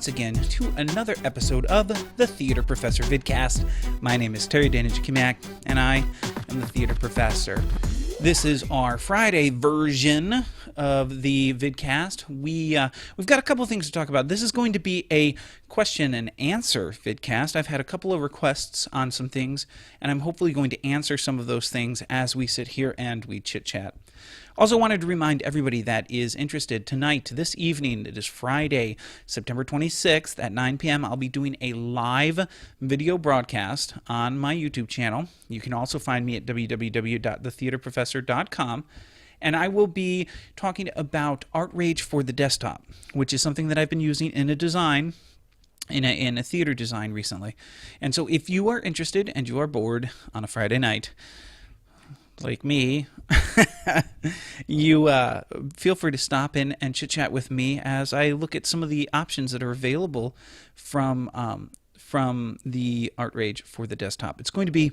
once again to another episode of the Theater Professor Vidcast. My name is Terry Danijakimak, and I am the Theater Professor. This is our Friday version of the vidcast. We've got a couple of things to talk about. This is going to be a question and answer vidcast. I've had a couple of requests on some things, and I'm hopefully going to answer some of those things as we sit here and we chit-chat. Also wanted to remind everybody that is interested tonight, this evening, it is Friday, September 26th at 9 p.m. I'll be doing a live video broadcast on my YouTube channel. You can also find me at www.thetheaterprofessor.com. And I will be talking about ArtRage for the desktop, which is something that I've been using in a design, in a theater design recently. And so if you are interested and you are bored on a Friday night, like me, you feel free to stop in and chit-chat with me as I look at some of the options that are available from the ArtRage for the desktop. It's going to be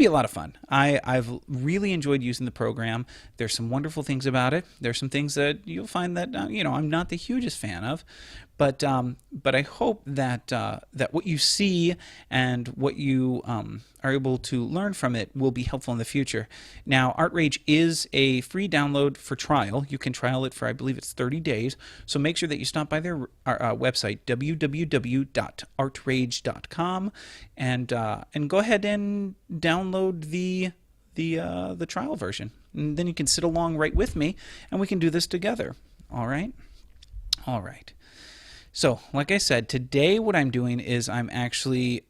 a lot of fun. I've really enjoyed using the program. There's some wonderful things about it. There's some things that you'll find that I'm not the hugest fan of, but I hope that that what you see and what you are able to learn from it will be helpful in the future. Now, ArtRage is a free download for trial. You can trial it for, I believe it's 30 days. So make sure that you stop by their website, www.artrage.com, and go ahead and download the trial version. And then you can sit along right with me, and we can do this together. All right? All right. So, like I said, today what I'm doing is I'm actually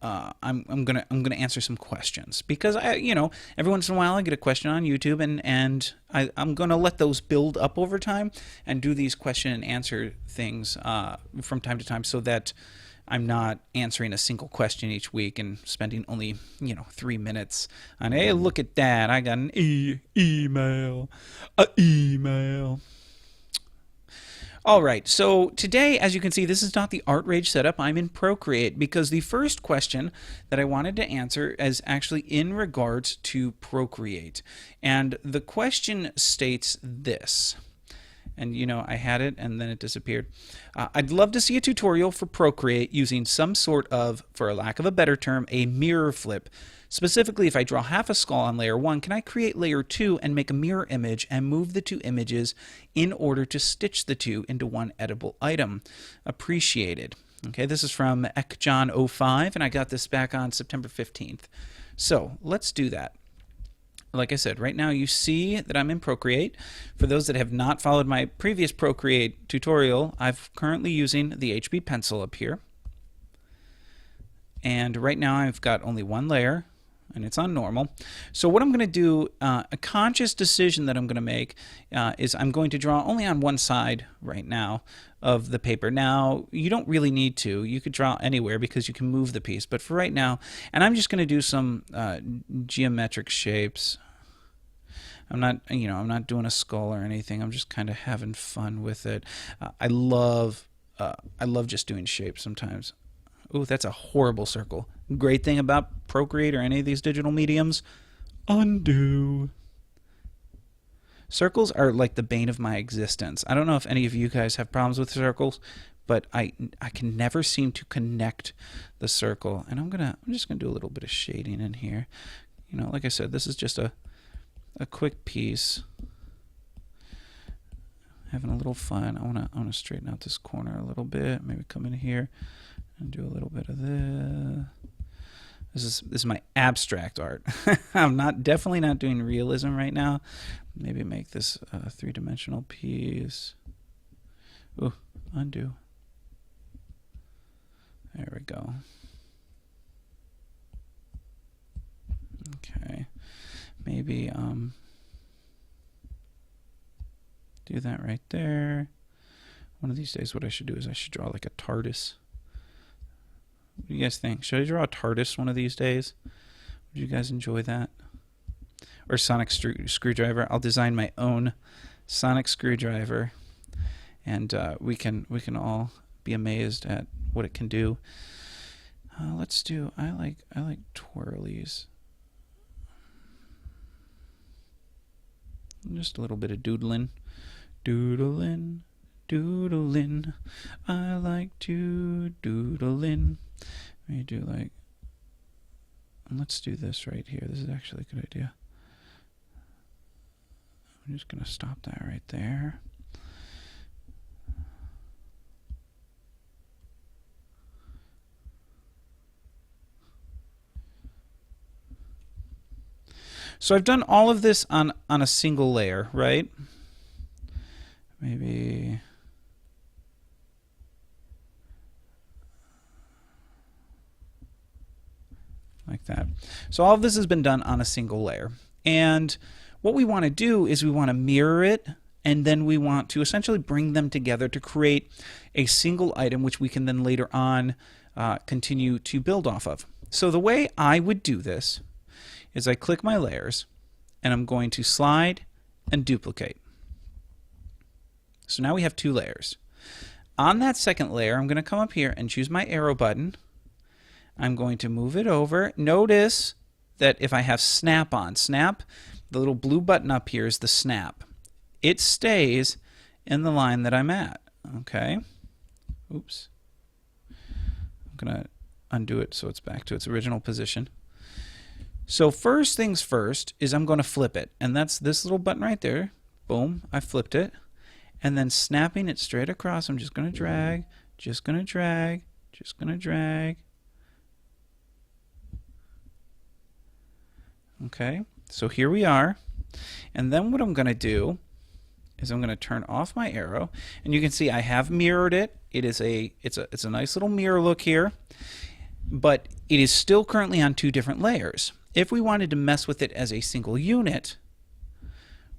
I'm gonna answer some questions because every once in a while I get a question on YouTube and I'm gonna let those build up over time and do these question and answer things from time to time so that I'm not answering a single question each week and spending only 3 minutes on, hey, look at that, I got an email. All right, so today, as you can see, this is not the ArtRage setup. I'm in Procreate because the first question that I wanted to answer is actually in regards to Procreate. And the question states this. And, I had it and then it disappeared. I'd love to see a tutorial for Procreate using some sort of, for a lack of a better term, a mirror flip. Specifically, if I draw half a skull on layer 1, can I create layer 2 and make a mirror image and move the two images in order to stitch the two into one editable item? Appreciated. Okay, this is from ekjohn05, and I got this back on September 15th. So let's do that. Like I said, right now you see that I'm in Procreate. For those that have not followed my previous Procreate tutorial, I'm currently using the HB pencil up here. And right now I've got only one layer, and it's on normal. So what I'm going to do, a conscious decision that I'm going to make is I'm going to draw only on one side right now of the paper. Now, you don't really need to. You could draw anywhere because you can move the piece. But for right now, and I'm just going to do some geometric shapes. I'm not doing a skull or anything. I'm just kind of having fun with it. I love just doing shapes sometimes. Ooh, that's a horrible circle. Great thing about Procreate or any of these digital mediums, undo. Circles are like the bane of my existence. I don't know if any of you guys have problems with circles, but I can never seem to connect the circle. And I'm just gonna do a little bit of shading in here. Like I said, this is just a quick piece. Having a little fun. I wanna straighten out this corner a little bit. Maybe come in here and do a little bit of this. This is my abstract art. I'm definitely not doing realism right now. Maybe make this a three-dimensional piece. Ooh, undo. There we go. Okay. Maybe do that right there. One of these days what I should do is I should draw like a TARDIS. What do you guys think? Should I draw a TARDIS one of these days? Would you guys enjoy that? Or sonic screwdriver? I'll design my own sonic screwdriver, and we can all be amazed at what it can do. Let's do. I like twirlies. Just a little bit of doodling. doodling. I like to doodling. Let me do like, let's do this right here. This is actually a good idea. I'm just going to stop that right there. So I've done all of this on a single layer, right? Maybe like that. So all of this has been done on a single layer. And what we want to do is we want to mirror it, and then we want to essentially bring them together to create a single item which we can then later on continue to build off of. So the way I would do this is I click my layers, and I'm going to slide and duplicate. So now we have 2 layers. On that second layer, I'm going to come up here and choose my arrow button. I'm going to move it over. Notice that if I have snap on, snap, the little blue button up here is the snap. It stays in the line that I'm at. Okay. Oops. I'm going to undo it so it's back to its original position. So first things first is I'm going to flip it, and that's this little button right there. Boom, I flipped it. And then snapping it straight across, I'm just going to drag, just going to drag, just going to drag. Okay, so here we are. And then what I'm going to do is I'm going to turn off my arrow, and you can see I have mirrored it. It's a nice little mirror look here, but it is still currently on 2 different layers. If we wanted to mess with it as a single unit,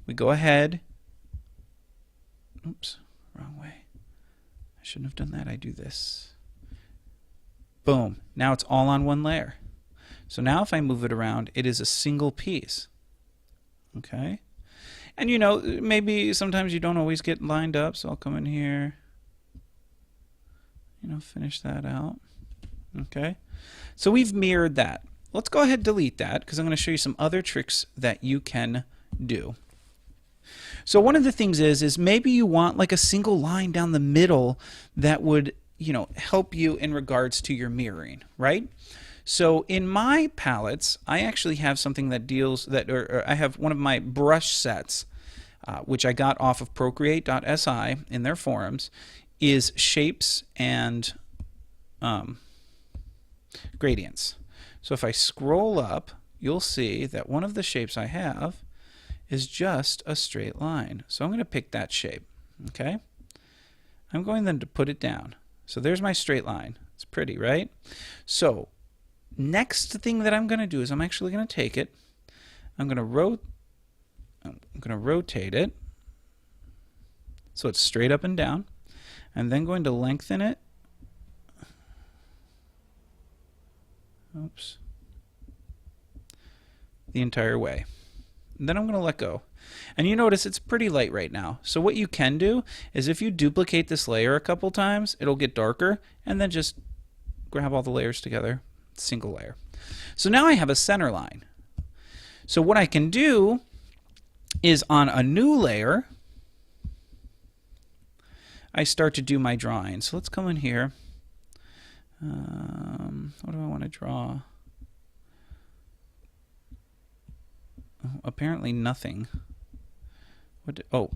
we go ahead. Oops, wrong way. I shouldn't have done that. I do this. Boom. Now it's all on 1 layer. So now if I move it around, it is a single piece. Okay? And you know, maybe sometimes you don't always get lined up, so I'll come in here, you know, finish that out. Okay? So we've mirrored that. Let's go ahead and delete that, because I'm going to show you some other tricks that you can do. So one of the things is maybe you want like a single line down the middle that would, you know, help you in regards to your mirroring, right? So in my palettes, I actually have something that deals that, or I have one of my brush sets, which I got off of Procreate.si in their forums, is shapes and gradients. So if I scroll up, you'll see that one of the shapes I have is just a straight line. So I'm going to pick that shape. Okay? I'm going then to put it down. So there's my straight line. It's pretty, right? So next thing that I'm going to do is I'm actually going to take it. I'm going to rotate it so it's straight up and down. I'm then going to lengthen it. Oops. The entire way. And then I'm going to let go. And you notice it's pretty light right now. So what you can do is if you duplicate this layer a couple times, it'll get darker, and then just grab all the layers together, single layer. So now I have a center line. So what I can do is on a new layer, I start to do my drawing. So let's come in here. What do I want to draw? Oh, apparently nothing. Oh,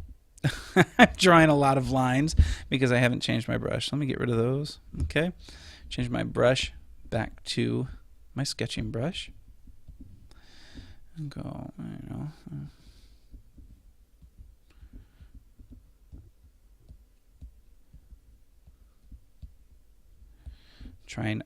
I'm drawing a lot of lines because I haven't changed my brush. Let me get rid of those. Okay, change my brush back to my sketching brush and go, you know.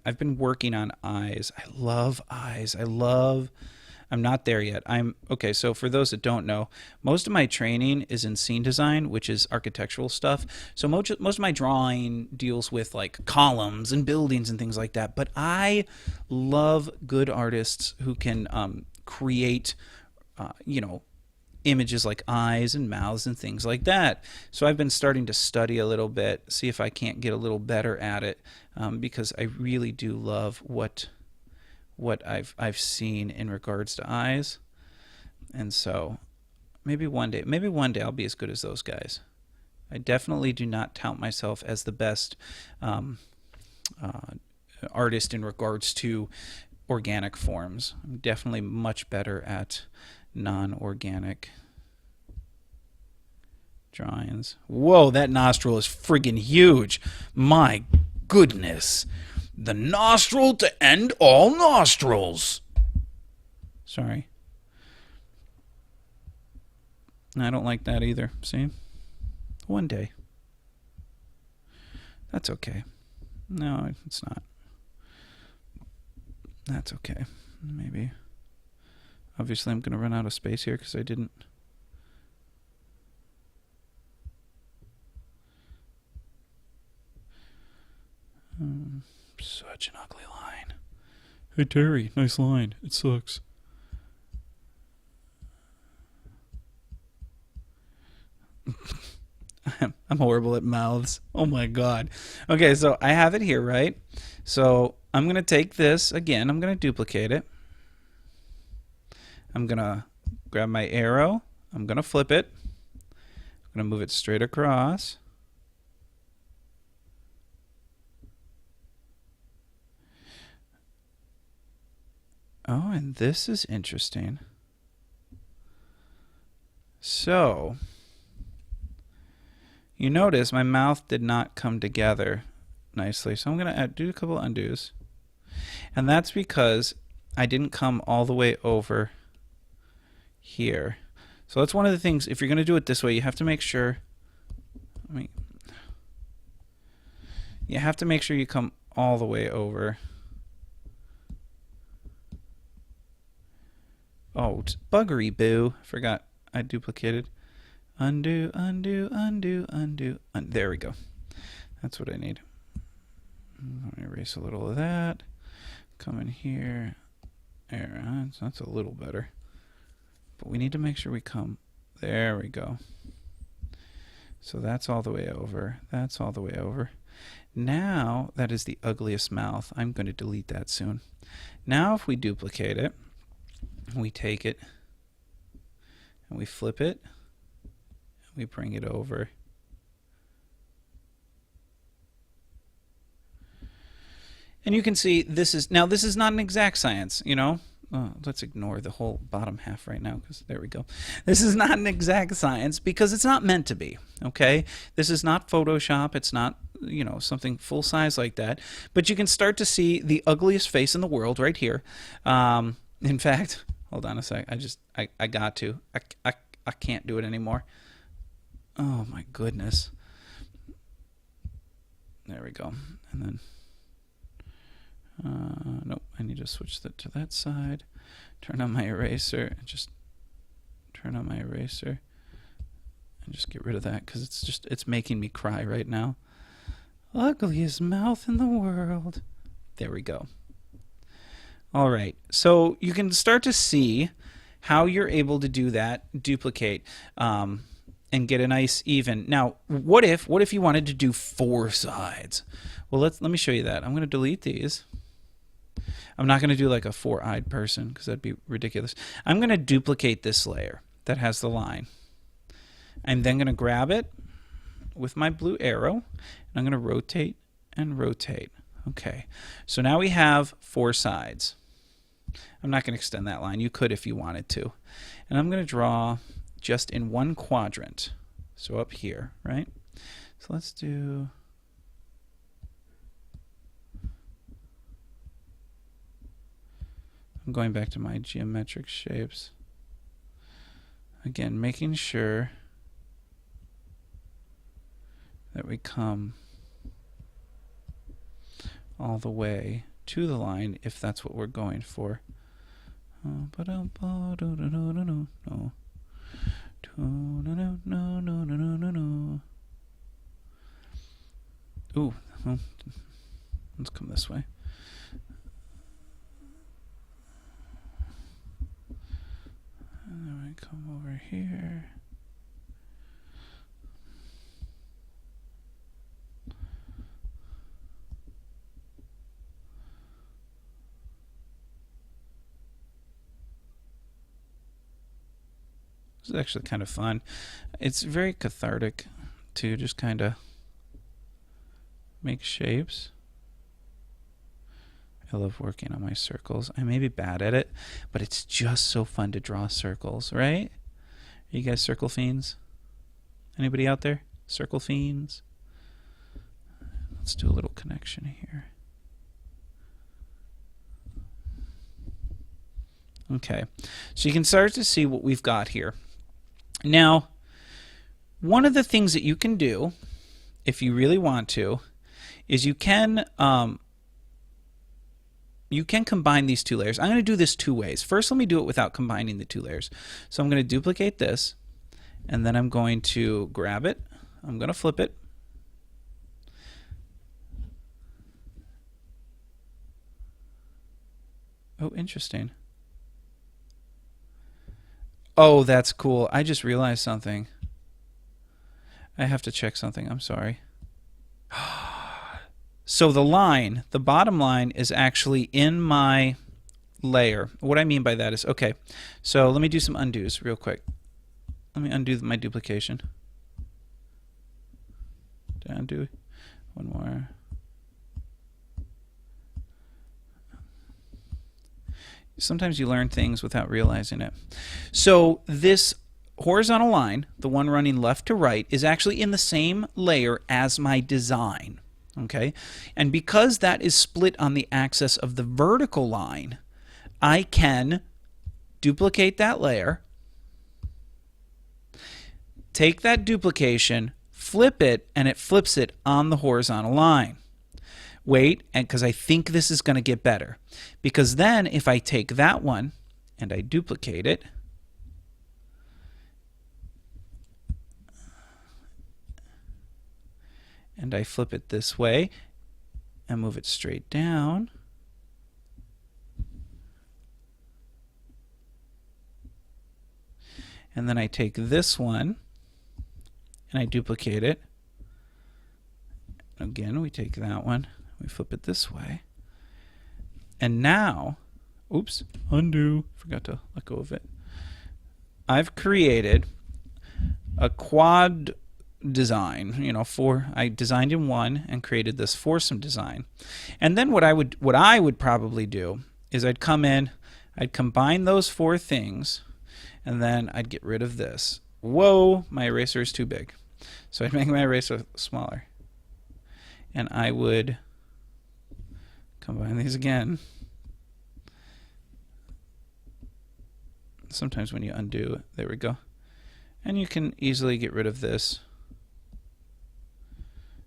I've been working on eyes. I love eyes. I'm not there yet. Okay, so for those that don't know, most of my training is in scene design, which is architectural stuff. So most of my drawing deals with like columns and buildings and things like that. But I love good artists who can create, you know, images like eyes and mouths and things like that. So I've been starting to study a little bit, see if I can't get a little better at it, because I really do love what I've seen in regards to eyes. And so maybe one day I'll be as good as those guys. I definitely do not tout myself as the best artist in regards to organic forms. I'm definitely much better at non-organic drawings. Whoa, that nostril is friggin' huge. My goodness. The nostril to end all nostrils. Sorry. I don't like that either. See? One day. That's okay. No, it's not. That's okay. Maybe. Obviously, I'm going to run out of space here because I didn't. Such an ugly line. Hey, Terry, nice line. It sucks. I'm horrible at mouths. Oh my god. Okay, so I have it here, right? So I'm going to take this again. I'm going to duplicate it. I'm going to grab my arrow. I'm going to flip it. I'm going to move it straight across. Oh, and this is interesting. So, you notice my mouth did not come together nicely. So I'm going to do a couple undos. And that's because I didn't come all the way over here. So that's one of the things, if you're going to do it this way, you have to make sure, you come all the way over. Oh, it's buggery boo. Forgot I duplicated. Undo, undo, undo, undo. There we go. That's what I need. Let me erase a little of that. Come in here. There, that's a little better. But we need to make sure we come. There we go. So that's all the way over. That's all the way over. Now, that is the ugliest mouth. I'm going to delete that soon. Now, if we duplicate it, we take it, and we flip it, and we bring it over. And you can see this is not an exact science, you know. Let's ignore the whole bottom half right now, because there we go. This is not an exact science because it's not meant to be, okay? This is not Photoshop. It's not, you know, something full size like that. But you can start to see the ugliest face in the world right here. In fact, hold on a sec. I got to. I can't do it anymore. Oh my goodness. There we go. And then nope, I need to switch that to that side. Turn on my eraser and just turn on my eraser and just get rid of that because it's making me cry right now. Ugliest mouth in the world. There we go. All right, so you can start to see how you're able to do that, duplicate, and get a nice even. Now, what if you wanted to do 4 sides? Well, let me show you that. I'm going to delete these. I'm not going to do like a 4-eyed person because that'd be ridiculous. I'm going to duplicate this layer that has the line. I'm then going to grab it with my blue arrow, and I'm going to rotate and rotate. Okay, so now we have 4 sides. I'm not going to extend that line. You could if you wanted to. And I'm going to draw just in one quadrant. So up here, right? So let's do... I'm going back to my geometric shapes. Again, making sure that we come all the way to the line if that's what we're going for. Ooh, let's come this way. And then we come over here. This is actually kind of fun. It's very cathartic to just kind of make shapes. I love working on my circles. I may be bad at it, but it's just so fun to draw circles, right? Are you guys circle fiends? Anybody out there? Circle fiends? Let's do a little connection here. Okay, so you can start to see what we've got here. Now, one of the things that you can do, if you really want to, is you can combine these two layers. I'm going to do this two ways. First, let me do it without combining the two layers. So I'm going to duplicate this, and then I'm going to grab it. I'm going to flip it. Oh, interesting. Oh, that's cool. I just realized something. I have to check something. I'm sorry. So the line, the bottom line, is actually in my layer. What I mean by that is, okay, so let me do some undos real quick. Let me undo my duplication. Did I undo one more? Sometimes you learn things without realizing it. So this horizontal line, the one running left to right, is actually in the same layer as my design. Okay? And because that is split on the axis of the vertical line, I can duplicate that layer, take that duplication, flip it, and it flips it on the horizontal line. Wait, and because I think this is going to get better. Because then if I take that one and I duplicate it, and I flip it this way and move it straight down, and then I take this one and I duplicate it. Again, we take that one, we flip it this way, and now, oops, undo, forgot to let go of it. I've created a quad design, you know, I designed in one and created this foursome design. And then what I would probably do is I'd come in, I'd combine those four things, and then I'd get rid of this. Whoa, my eraser is too big. So I'd make my eraser smaller. And I would combine these again. Sometimes when you undo, there we go. And you can easily get rid of this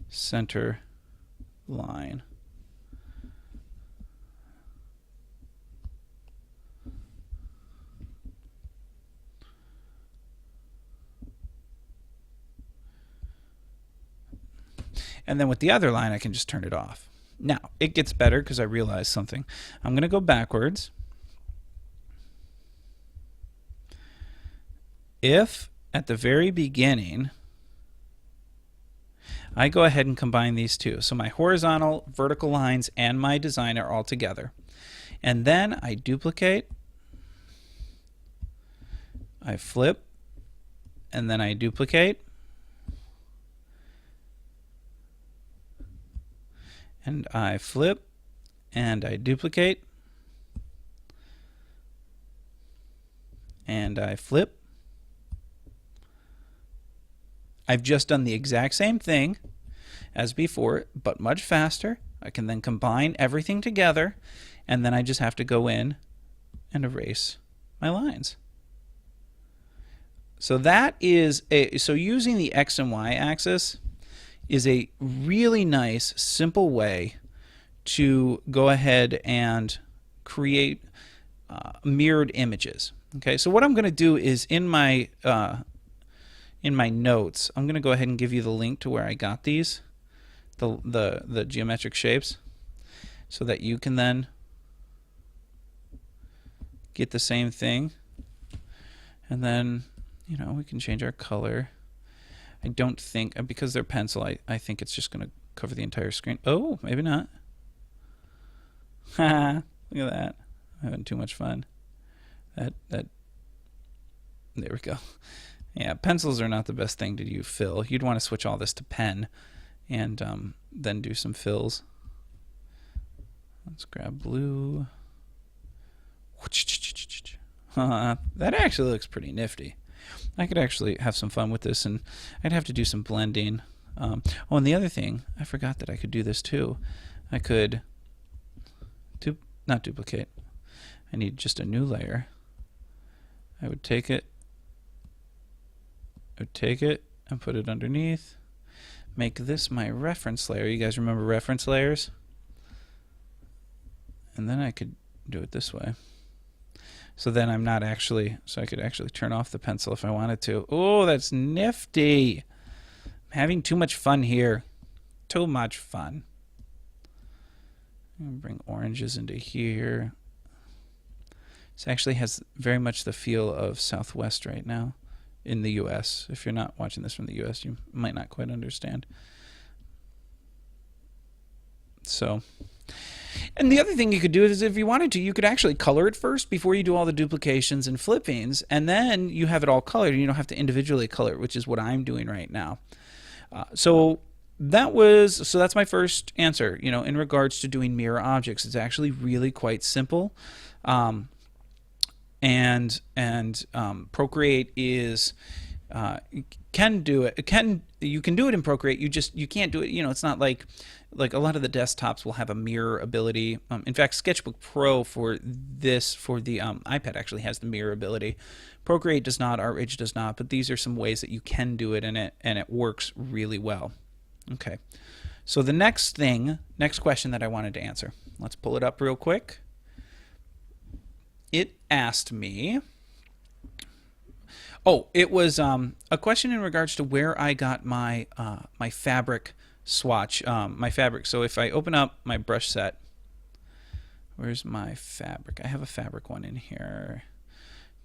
center line. And then with the other line, I can just turn it off. Now, it gets better because I realized something. I'm going to go backwards. If at the very beginning, I go ahead and combine these two. So my horizontal, vertical lines and my design are all together. And then I duplicate, I flip, and then I duplicate, and I flip, and I duplicate, and I flip. I've just done the exact same thing as before, but much faster. I can then combine everything together, and then I just have to go in and erase my lines. So that is so using the X and Y axis is a really nice, simple way to go ahead and create mirrored images. Okay, so what I'm going to do is in my notes, I'm going to go ahead and give you the link to where I got these, the geometric shapes, so that you can then get the same thing. And then, you know, we can change our color. I don't think, because they're pencil, I think it's just going to cover the entire screen. Oh, maybe not. Ha! Look at that. I'm having too much fun. There we go. Yeah, pencils are not the best thing to do fill. You'd want to switch all this to pen and then do some fills. Let's grab blue. That actually looks pretty nifty. I could actually have some fun with this, and I'd have to do some blending. Oh, and the other thing, I forgot that I could do this too. I could not duplicate. I need just a new layer. I would take it and put it underneath. Make this my reference layer. You guys remember reference layers? And then I could do it this way. So then I'm not actually, so I could actually turn off the pencil if I wanted to. Oh, that's nifty. I'm having too much fun here. Too much fun. I'm going to bring oranges into here. This actually has very much the feel of Southwest right now in the US. If you're not watching this from the US, you might not quite understand. So, and the other thing you could do is if you wanted to, you could actually color it first before you do all the duplications and flippings, and then you have it all colored and you don't have to individually color it, which is what I'm doing right now. So that's my first answer. You know, in regards to doing mirror objects, it's actually really quite simple. Procreate is can do it. You can do it in Procreate. You can't do it. You know, it's not like a lot of the desktops will have a mirror ability. In fact, Sketchbook Pro for the iPad actually has the mirror ability. Procreate does not. ArtRage does not. But these are some ways that you can do it, and it works really well. Okay. So the next question that I wanted to answer. Let's pull it up real quick. It asked me. Oh, it was a question in regards to where I got my my fabric swatch, my fabric. So if I open up my brush set, where's my fabric? I have a fabric one in here.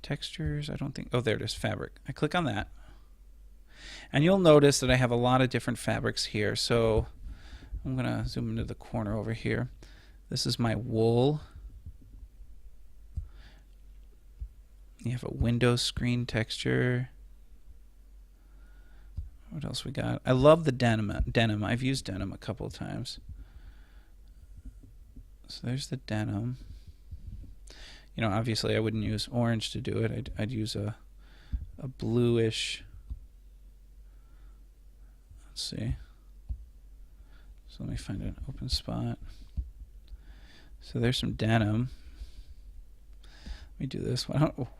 Textures, I don't think, oh, there it is, fabric. I click on that, and you'll notice that I have a lot of different fabrics here. So I'm gonna zoom into the corner over here. This is my wool. You have a window screen texture. What else we got? I love the denim. I've used denim a couple of times. So there's the denim. You know, obviously I wouldn't use orange to do it. I'd use a bluish. Let's see. So let me find an open spot. So there's some denim. Let me do this.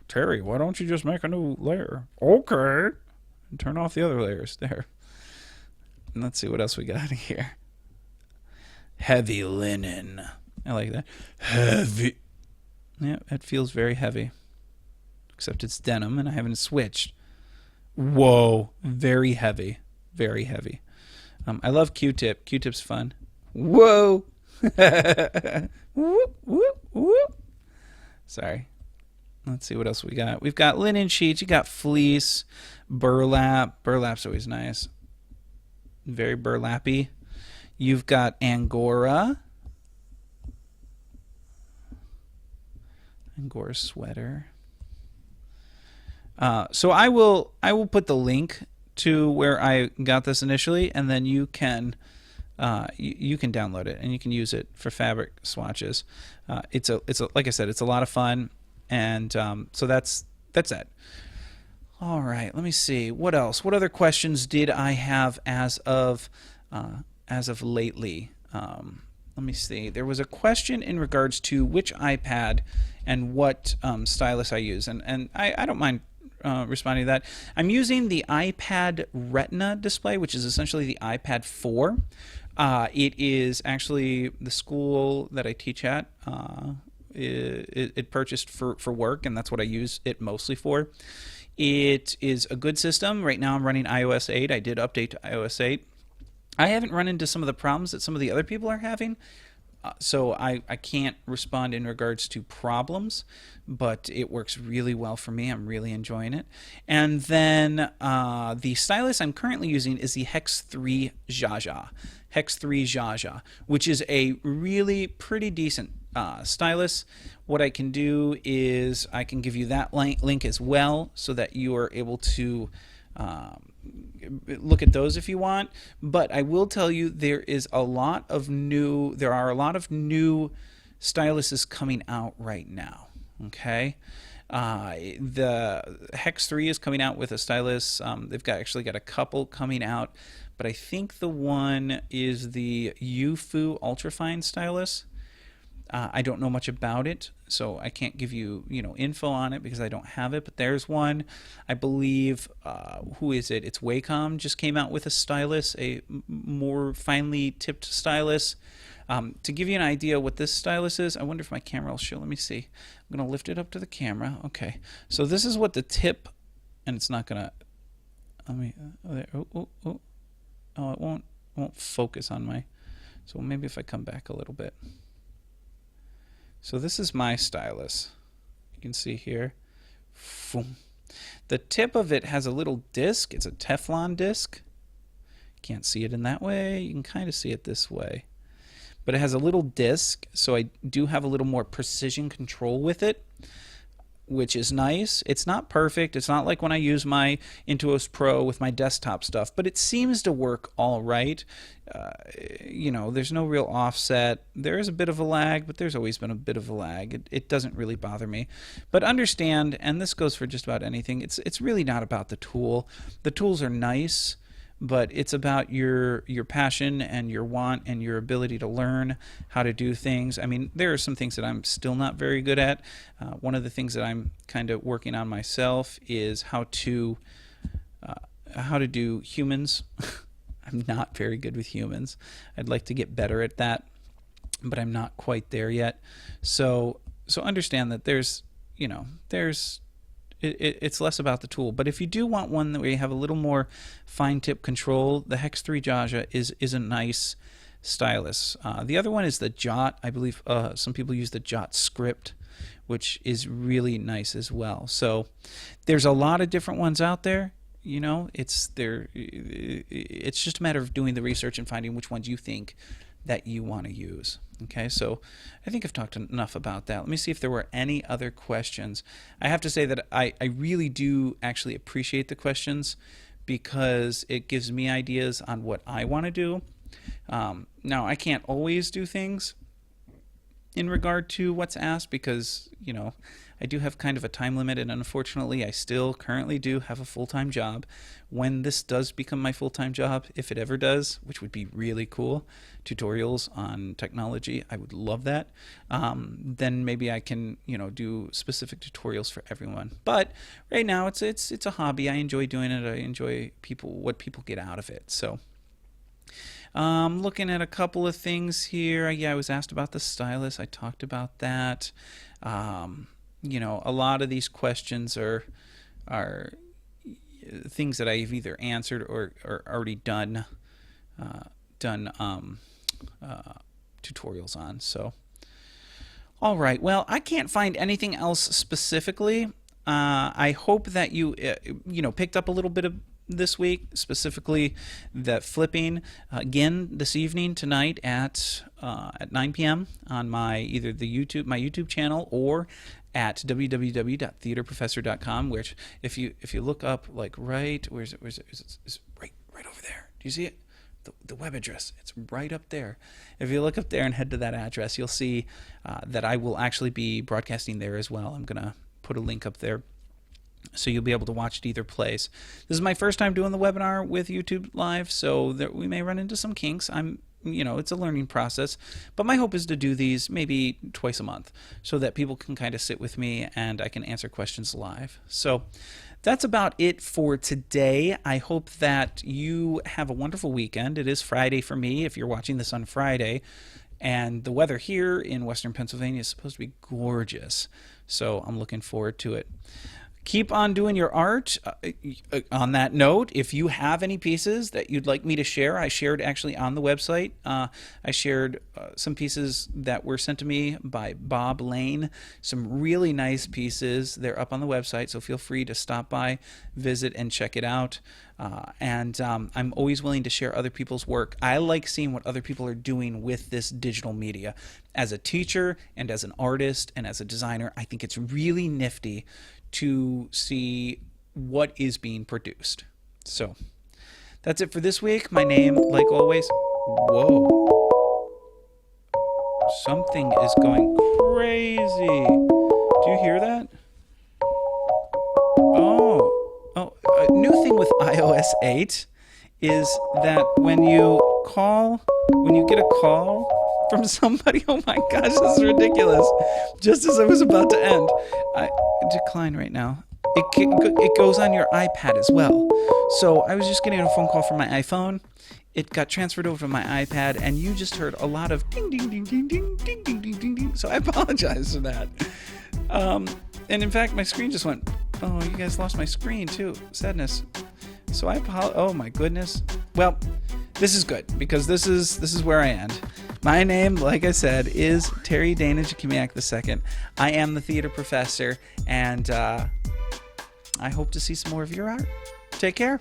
Terry, why don't you just make a new layer? Okay. And turn off the other layers. There. And let's see what else we got here. Heavy linen. I like that. Heavy. Yeah, it feels very heavy. Except it's denim and I haven't switched. Whoa. Very heavy. Very heavy. I love Q-tip. Q-tip's fun. Whoa. Whoop, whoop, whoop. Sorry. Let's see what else we got. We've got linen sheets. You got fleece, burlap. Burlap's always nice. Very burlappy. You've got Angora. Angora sweater. So I will put the link to where I got this initially, and then you can you can download it and you can use it for fabric swatches. It's like I said, it's a lot of fun. And so that's it. All right, let me see what else. What other questions did I have as of lately? Let me see. There was a question in regards to which iPad and what stylus I use, and I don't mind responding to that. I'm using the iPad Retina display, which is essentially the iPad 4. It is actually the school that I teach at. It purchased for work, and that's what I use it mostly for. It is a good system. Right now I'm running iOS 8. I did update to iOS 8. I haven't run into some of the problems that some of the other people are having, so I can't respond in regards to problems, but it works really well for me. I'm really enjoying it. And then the stylus I'm currently using is the Hex3 Jaja. Hex3 Jaja, which is a really pretty decent stylus, what I can do is I can give you that link as well, so that you are able to look at those if you want. But I will tell you, there are a lot of new styluses coming out right now. Okay. The Hex3 is coming out with a stylus. They've actually got a couple coming out, but I think the one is the Yufu Ultrafine stylus. I don't know much about it, so I can't give you, info on it because I don't have it. But there's one, I believe. Who is it? It's Wacom just came out with a stylus, a more finely tipped stylus. To give you an idea what this stylus is, I wonder if my camera will show. Let me see. I'm going to lift it up to the camera. Okay, so this is what the tip, and it's not going to. Let me. Oh, it won't focus on my. So maybe if I come back a little bit. So this is my stylus. You can see here. The tip of it has a little disc. It's a Teflon disc. Can't see it in that way. You can kind of see it this way. But it has a little disc, so I do have a little more precision control with it, which is nice. It's not perfect. It's not like when I use my Intuos Pro with my desktop stuff, but it seems to work all right. There's no real offset. There is a bit of a lag, but there's always been a bit of a lag. It doesn't really bother me. But understand, and this goes for just about anything, it's really not about the tool. The tools are nice, but it's about your passion and your want and your ability to learn how to do things. I mean, there are some things that I'm still not very good at. One of the things that I'm kind of working on myself is how to do humans. I'm not very good with humans. I'd like to get better at that, but I'm not quite there yet. So understand that it's less about the tool. But if you do want one where you have a little more fine tip control, the Hex3 Jaja is a nice stylus. The other one is the Jot. I believe some people use the Jot script, which is really nice as well. So there's a lot of different ones out there. It's just a matter of doing the research and finding which ones you think that you want to use. Okay, so I think I've talked enough about that. Let me see if there were any other questions. I have to say that I really do actually appreciate the questions, because it gives me ideas on what I want to do. Now, I can't always do things in regard to what's asked, because I do have kind of a time limit, and unfortunately I still currently do have a full-time job. When this does become my full-time job, if it ever does, which would be really cool, tutorials on technology, I would love that, then maybe I can do specific tutorials for everyone. But right now it's a hobby. I enjoy doing it. I enjoy what people get out of it. So looking at a couple of things here. Yeah, I was asked about the stylus. I talked about that. A lot of these questions are things that I've either answered or already done tutorials on. So, all right. Well, I can't find anything else specifically. I hope that you picked up a little bit of this week, specifically the flipping again this evening, tonight at 9 p.m. on my YouTube channel, or at www.theaterprofessor.com, which if you look up, like, right, where's it? It's right over there. Do you see it? The web address, it's right up there. If you look up there and head to that address, you'll see that I will actually be broadcasting there as well. I'm gonna put a link up there, so you'll be able to watch it either place. This is my first time doing the webinar with YouTube Live, so we may run into some kinks. It's a learning process, but my hope is to do these maybe twice a month, so that people can kind of sit with me and I can answer questions live. So that's about it for today. I hope that you have a wonderful weekend. It is Friday for me, if you're watching this on Friday, and the weather here in Western Pennsylvania is supposed to be gorgeous, so I'm looking forward to it. Keep on doing your art. On that note, if you have any pieces that you'd like me to share, I shared actually on the website. I shared some pieces that were sent to me by Bob Lane. Some really nice pieces. They're up on the website, so feel free to stop by, visit, and check it out. And I'm always willing to share other people's work. I like seeing what other people are doing with this digital media, as a teacher and as an artist and as a designer, I think it's really nifty to see what is being produced. So that's it for this week. My name, like always, whoa, something is going crazy. Do you hear that? Oh, a new thing with iOS 8 is that when you get a call from somebody, oh my gosh, this is ridiculous. Just as I was about to end, I decline right now. It goes on your iPad as well. So I was just getting a phone call from my iPhone. It got transferred over to my iPad, and you just heard a lot of ding, ding, ding, ding, ding, ding, ding, ding, ding, ding. So I apologize for that. And in fact, my screen just went, oh, you guys lost my screen too. Sadness. So I apologize. Oh my goodness. Well, this is good because this is where I end. My name, like I said, is Terry Dana Jakimiak II. I am the theater professor, and I hope to see some more of your art. Take care.